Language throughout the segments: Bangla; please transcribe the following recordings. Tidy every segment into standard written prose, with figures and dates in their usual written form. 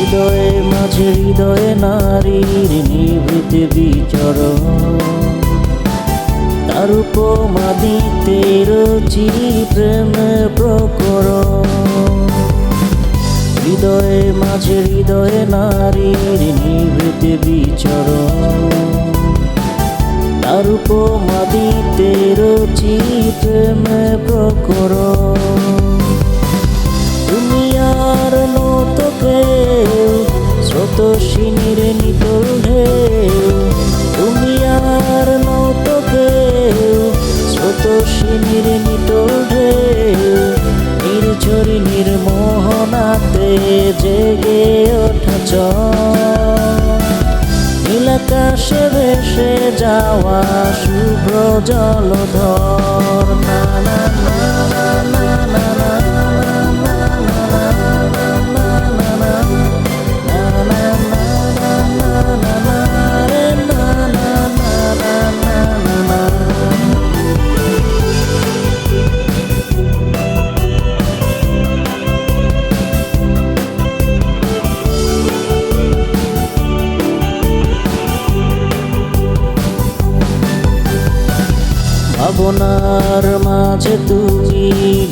হৃদয়ে মাঝে হৃদয়ে নারীর নিভৃত বিচরণ, তার উপমা দিতে রচি প্রেম প্রকরণ। হৃদয়ে মাঝে হৃদয়ে নারীর নিভৃত বিচরণ, তার উপমা দিতে রচি প্রেম প্রকরণ। তুমি আর নত কেউ স্রোতস্বিনীর নিটোল ঢেউ, তুমি আর নত কেউ স্রোতস্বিনীর নিটোল ঢেউ। নির্ঝরি নির্মোহনাতে জেগে ওঠা নীলাকাশে ভেসে যাওয়া শুভ্র জলধর। না না না না না না না ভাবনার মাঝে তুমি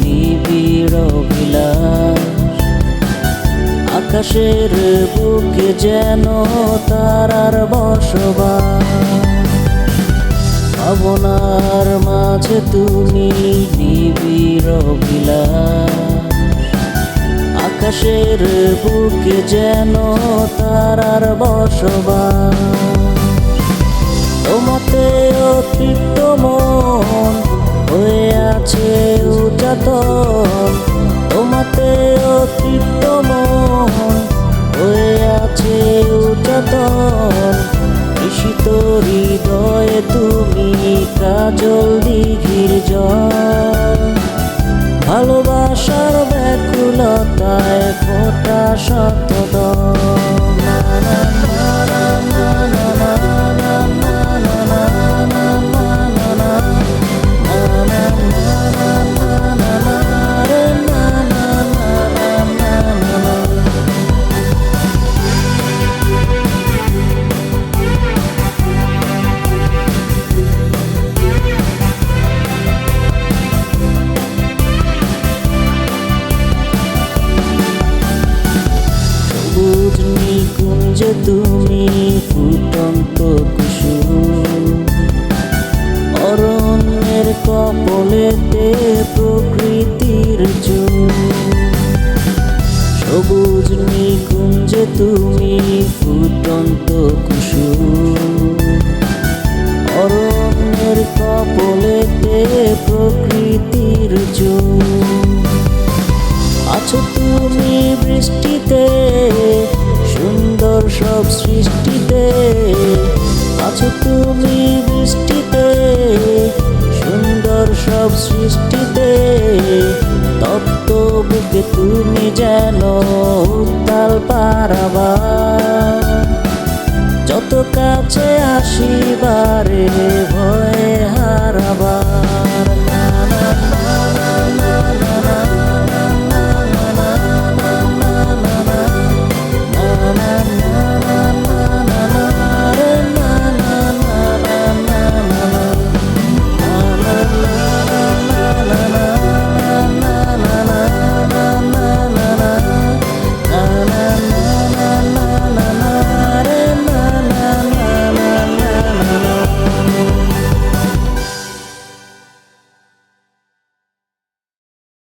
নিবিড় বিলাস, আকাশের বুকে যেন তারার বসবাস। ভাবনার মাঝে তুমি নিবিড় বিলাস, আকাশের বুকে যেন তারার বসবাস। তোমাতে অতৃপ্ত মন হয়ে আছে উচ্চতন, তোমাতে অতৃপ্ত মন হয়ে আছে উচ্চতন। ঈশিত হৃদয়ে তুমি কাজল দিঘির জল, ভালোবাসার ব্যাকুলতায় ফোটা শতদল। না না না না না না না না না না না না সবুজ নিকুঞ্জে তুমি ফুটন্ত কুসুম, অরণ্যের কপলেতে প্রকৃতির চুল। সবুজ নিকুঞ্জে তুমি ফুটন্ত কুসুম, অরণ্যের কপলেতে প্রকৃতির চুল। আছো তুমি বৃষ্টিতে সুন্দর সব সৃষ্টিতে, আছো তুমি বৃষ্টিতে সুন্দর সব সৃষ্টিতে। তপ্ত বুকে তুমি যেন উত্তাল পারাবার, যত কাছে আসিবারে ভয়ে হারাবার।